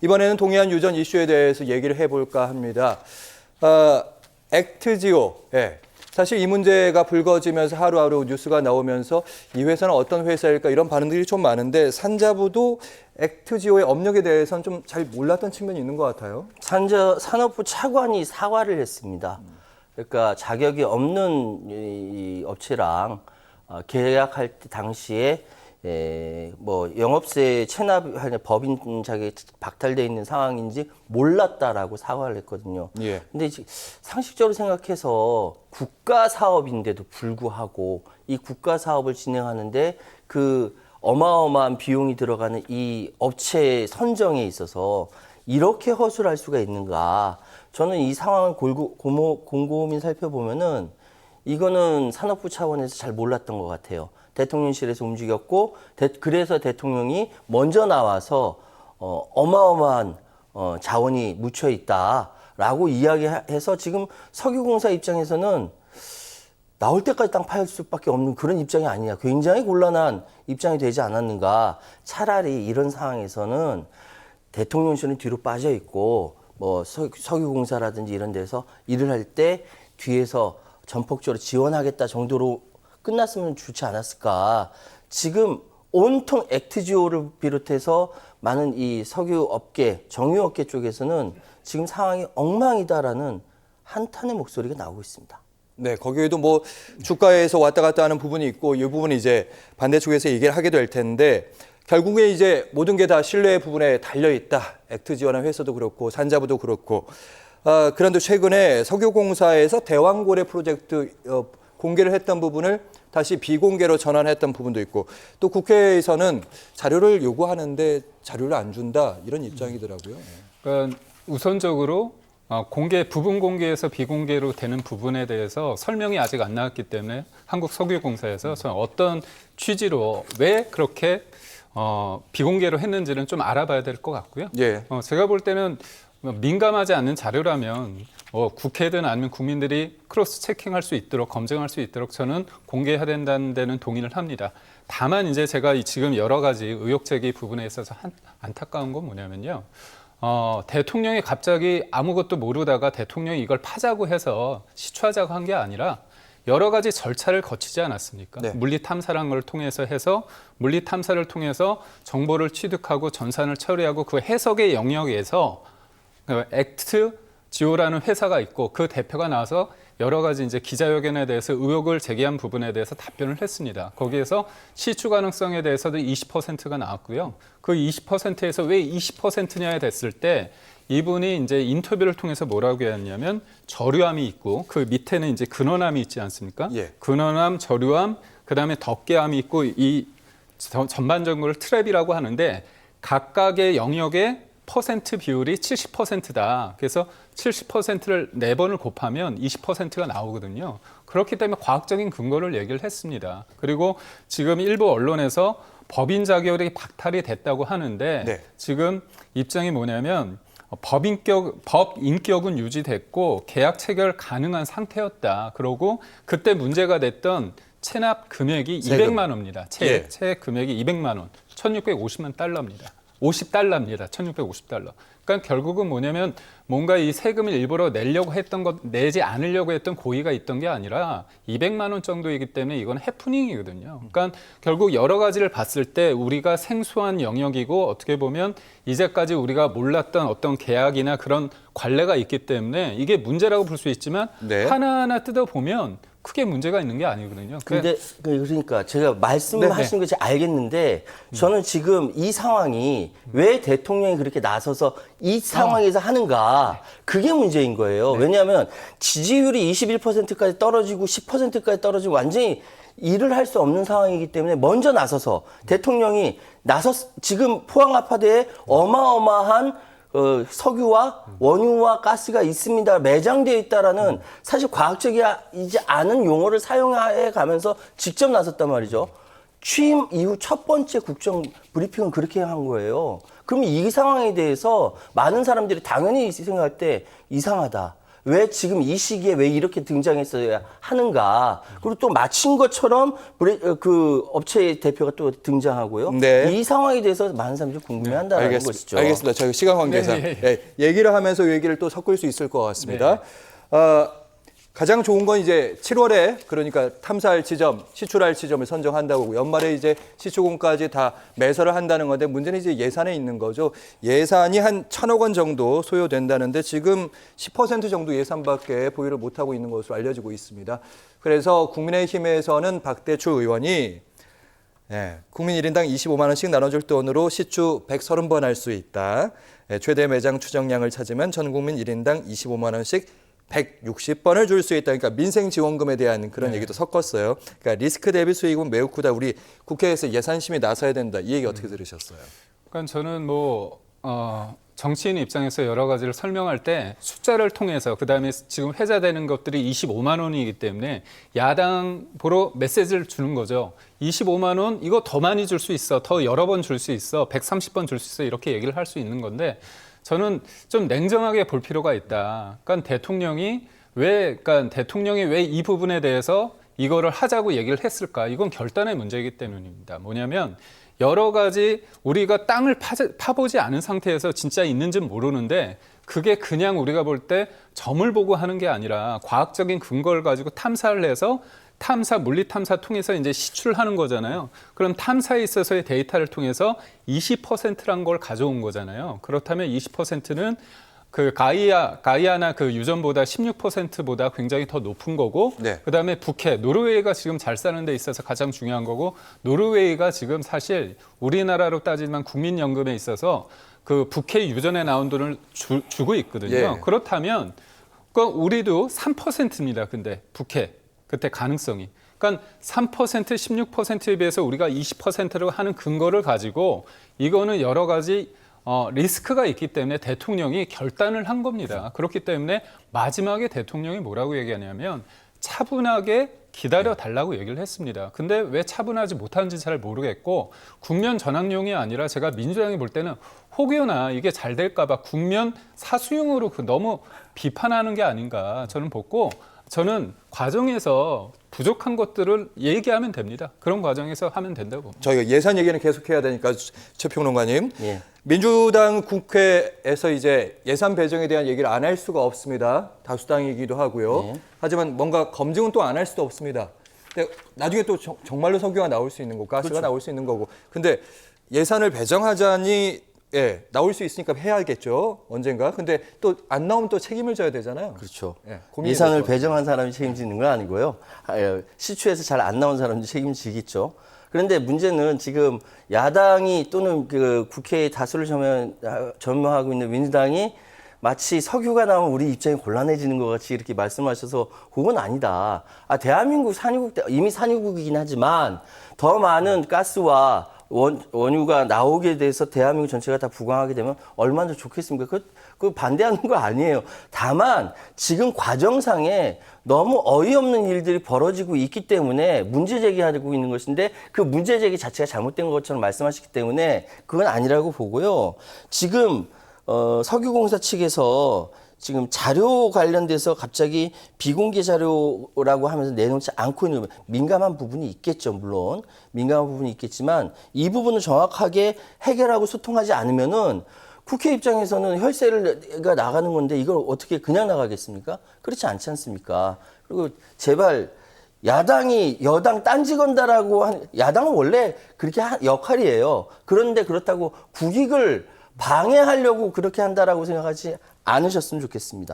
이번에는 동해안 유전 이슈에 대해서 얘기를 해볼까 합니다. 액트지오. 예. 사실 이 문제가 불거지면서 하루하루 뉴스가 나오면서 이 회사는 어떤 회사일까 이런 반응들이 좀 많은데 산자부도 액트지오의 업력에 대해서는 좀 잘 몰랐던 측면이 있는 것 같아요. 산업부 차관이 사과를 했습니다. 그러니까 자격이 없는 이 업체랑 계약할 때 당시에 뭐 영업세 체납 법인 자격이 박탈돼 있는 상황인지 몰랐다라고 사과를 했거든요. 예. 근데 상식적으로 생각해서 국가 사업인데도 불구하고 이 국가 사업을 진행하는데 그 어마어마한 비용이 들어가는 이 업체 선정에 있어서 이렇게 허술할 수가 있는가? 저는 이 상황을 곰곰이 살펴보면은 이거는 산업부 차원에서 잘 몰랐던 것 같아요. 대통령실에서 움직였고, 그래서 대통령이 먼저 나와서 어마어마한 자원이 묻혀 있다라고 이야기해서 지금 석유공사 입장에서는 나올 때까지 땅 팔 수밖에 없는 그런 입장이 아니냐. 굉장히 곤란한 입장이 되지 않았는가. 차라리 이런 상황에서는 대통령실은 뒤로 빠져 있고 뭐 석유공사라든지 이런 데서 일을 할 때 뒤에서 전폭적으로 지원하겠다 정도로 끝났으면 좋지 않았을까. 지금 온통 액트지오를 비롯해서 많은 이 석유업계, 정유업계 쪽에서는 지금 상황이 엉망이다라는 한탄의 목소리가 나오고 있습니다. 네, 거기에도 뭐 주가에서 왔다 갔다 하는 부분이 있고 이 부분이 이제 반대쪽에서 얘기를 하게 될 텐데 결국에 이제 모든 게 다 신뢰 부분에 달려 있다. 액트지오라는 회사도 그렇고 산자부도 그렇고. 그런데 최근에 석유공사에서 대왕고래 프로젝트 공개를 했던 부분을 다시 비공개로 전환했던 부분도 있고 또 국회에서는 자료를 요구하는데 자료를 안 준다 이런 입장이더라고요. 그러니까 우선적으로 부분 공개에서 비공개로 되는 부분에 대해서 설명이 아직 안 나왔기 때문에 한국석유공사에서 저는 어떤 취지로 왜 그렇게 비공개로 했는지는 좀 알아봐야 될 것 같고요. 예. 제가 볼 때는 민감하지 않는 자료라면 국회든 아니면 국민들이 크로스 체킹할 수 있도록 검증할 수 있도록 저는 공개해야 된다는 데는 동의를 합니다. 다만 이제 제가 지금 여러 가지 의혹 제기 부분에 있어서 안타까운 건 뭐냐면요. 대통령이 갑자기 아무것도 모르다가 대통령이 이걸 파자고 해서 시추하자고 한 게 아니라 여러 가지 절차를 거치지 않았습니까? 네. 물리탐사라는 걸 통해서 물리탐사를 통해서 정보를 취득하고 전산을 처리하고 그 해석의 영역에서 액트지오라는 회사가 있고 그 대표가 나와서 여러 가지 이제 기자회견에 대해서 의혹을 제기한 부분에 대해서 답변을 했습니다. 거기에서 시추 가능성에 대해서도 20%가 나왔고요. 그 20%에서 왜 20%냐 됐을 때 이분이 이제 인터뷰를 통해서 뭐라고 했냐면 저류함이 있고 그 밑에는 이제 근원함이 있지 않습니까? 예. 근원함, 저류함, 그다음에 덮개함이 있고 이 전반적으로 트랩이라고 하는데 각각의 영역의 퍼센트 비율이 70%다. 그래서 70%를 4번을 곱하면 20%가 나오거든요. 그렇기 때문에 과학적인 근거를 얘기를 했습니다. 그리고 지금 일부 언론에서 법인 자격이 박탈이 됐다고 하는데 네. 지금 입장이 뭐냐면 법 인격은 유지됐고 계약 체결 가능한 상태였다. 그러고 그때 문제가 됐던 체납 금액이 세금. 200만 원입니다. 예. 채 금액이 200만 원, 1,650만 달러입니다. 50달러입니다. 1,650달러. 그러니까 결국은 뭐냐면 뭔가 이 세금을 일부러 내지 않으려고 했던 고의가 있던 게 아니라 200만 원 정도이기 때문에 이건 해프닝이거든요. 그러니까 결국 여러 가지를 봤을 때 우리가 생소한 영역이고 어떻게 보면 이제까지 우리가 몰랐던 어떤 계약이나 그런 관례가 있기 때문에 이게 문제라고 볼 수 있지만 네. 하나하나 뜯어보면 크게 문제가 있는 게 아니거든요. 근데 그러니까 제가 말씀하시는 거 잘 알겠는데 저는 지금 이 상황이 왜 대통령이 그렇게 나서서 이 상황에서 하는가 그게 문제인 거예요. 왜냐하면 지지율이 21%까지 떨어지고 10%까지 떨어지고 완전히 일을 할 수 없는 상황이기 때문에 먼저 나서서 대통령이 지금 포항 아파트에 어마어마한 석유와 원유와 가스가 있습니다. 매장되어 있다라는 사실 과학적이지 않은 용어를 사용해 가면서 직접 나섰단 말이죠. 취임 이후 첫 번째 국정 브리핑은 그렇게 한 거예요. 그럼 이 상황에 대해서 많은 사람들이 당연히 생각할 때 이상하다. 왜 지금 이 시기에 왜 이렇게 등장했어야 하는가. 그리고 또 마친 것처럼 그 업체 대표가 또 등장하고요. 네. 이 상황에 대해서 많은 사람들이 궁금해한다는 것이죠. 알겠습니다. 저희 시간 관계상 얘기를 하면서 이 얘기를 또 섞을 수 있을 것 같습니다. 가장 좋은 건 이제 7월에 그러니까 탐사할 지점, 시출할 지점을 선정한다고 연말에 이제 시추공까지 다 매설을 한다는 건데 문제는 이제 예산에 있는 거죠. 예산이 한 1,000억 원 정도 소요된다는데 지금 10% 정도 예산밖에 보유를 못하고 있는 것으로 알려지고 있습니다. 그래서 국민의힘에서는 박대출 의원이 국민 1인당 25만 원씩 나눠줄 돈으로 시추 130번 할 수 있다. 최대 매장 추정량을 찾으면 전 국민 1인당 25만 원씩 160번을 줄 수 있다. 그러니까 민생지원금에 대한 그런 얘기도 섞었어요. 그러니까 리스크 대비 수익은 매우 크다. 우리 국회에서 예산심이 나서야 된다. 이 얘기 어떻게 들으셨어요? 그러니까 저는 정치인 입장에서 여러 가지를 설명할 때 숫자를 통해서 그다음에 지금 회자되는 것들이 25만 원이기 때문에 야당 보러 메시지를 주는 거죠. 25만 원 이거 더 많이 줄 수 있어. 더 여러 번 줄 수 있어. 130번 줄 수 있어. 이렇게 얘기를 할 수 있는 건데 저는 좀 냉정하게 볼 필요가 있다. 그러니까 대통령이 왜 이 부분에 대해서 이거를 하자고 얘기를 했을까? 이건 결단의 문제이기 때문입니다. 뭐냐면 여러 가지 우리가 땅을 파보지 않은 상태에서 진짜 있는지는 모르는데 그게 그냥 우리가 볼 때 점을 보고 하는 게 아니라 과학적인 근거를 가지고 탐사를 해서 물리 탐사 통해서 이제 시출을 하는 거잖아요. 그럼 탐사에 있어서의 데이터를 통해서 20%란 걸 가져온 거잖아요. 그렇다면 20%는 그 가이아나 그 유전보다 16%보다 굉장히 더 높은 거고, 그다음에 북해, 노르웨이가 지금 잘 사는 데 있어서 가장 중요한 거고, 노르웨이가 지금 사실 우리나라로 따지면 국민연금에 있어서 그 북해 유전에 나온 돈을 주고 있거든요. 그렇다면 우리도 3%입니다. 근데 북해. 그때 가능성이. 그러니까 3%, 16%에 비해서 우리가 20%로 하는 근거를 가지고 이거는 여러 가지 리스크가 있기 때문에 대통령이 결단을 한 겁니다. 그렇기 때문에 마지막에 대통령이 뭐라고 얘기하냐면 차분하게 기다려 달라고 얘기를 했습니다. 근데 왜 차분하지 못하는지 잘 모르겠고 국면 전환용이 아니라 제가 민주당이 볼 때는 혹여나 이게 잘 될까 봐 국면 사수용으로 너무 비판하는 게 아닌가 저는 보고 저는 과정에서 부족한 것들을 얘기하면 됩니다. 그런 과정에서 하면 된다고 봅니다. 저희가 예산 얘기는 계속해야 되니까 최 평론가님. 민주당 국회에서 이제 예산 배정에 대한 얘기를 안 할 수가 없습니다. 다수당이기도 하고요. 하지만 뭔가 검증은 또 안 할 수도 없습니다. 근데 나중에 또 정말로 석유가 나올 수 있는 거고 가스가 나올 수 있는 거고. 근데 예산을 배정하자니 나올 수 있으니까 해야겠죠. 언젠가. 근데 또 안 나오면 또 책임을 져야 되잖아요. 그렇죠. 고민이 예산을 될 것 같아요. 배정한 사람이 책임지는 건 아니고요. 시추에서 잘 안 나온 사람도 책임지겠죠. 그런데 문제는 지금 야당이 또는 그 국회의 다수를 점유하고 있는 민주당이 마치 석유가 나오면 우리 입장이 곤란해지는 것 같이 이렇게 말씀하셔서 그건 아니다. 대한민국 이미 산유국이긴 하지만 더 많은 가스와 원유가 나오게 돼서 대한민국 전체가 다 부강하게 되면 얼마나 좋겠습니까? 그 반대하는 거 아니에요. 다만 지금 과정상에 너무 어이없는 일들이 벌어지고 있기 때문에 문제 제기하고 있는 것인데 그 문제 제기 자체가 잘못된 것처럼 말씀하시기 때문에 그건 아니라고 보고요. 지금 석유공사 측에서 지금 자료 관련돼서 갑자기 비공개 자료라고 하면서 내놓지 않고 있는 민감한 부분이 있겠죠. 물론 민감한 부분이 있겠지만 이 부분을 정확하게 해결하고 소통하지 않으면은 국회 입장에서는 혈세가 나가는 건데 이걸 어떻게 그냥 나가겠습니까? 그렇지 않지 않습니까? 그리고 제발 야당이 여당 딴지 건다라고 야당은 원래 그렇게 역할이에요. 그런데 그렇다고 국익을 방해하려고 그렇게 한다라고 생각하지 않으셨으면 좋겠습니다.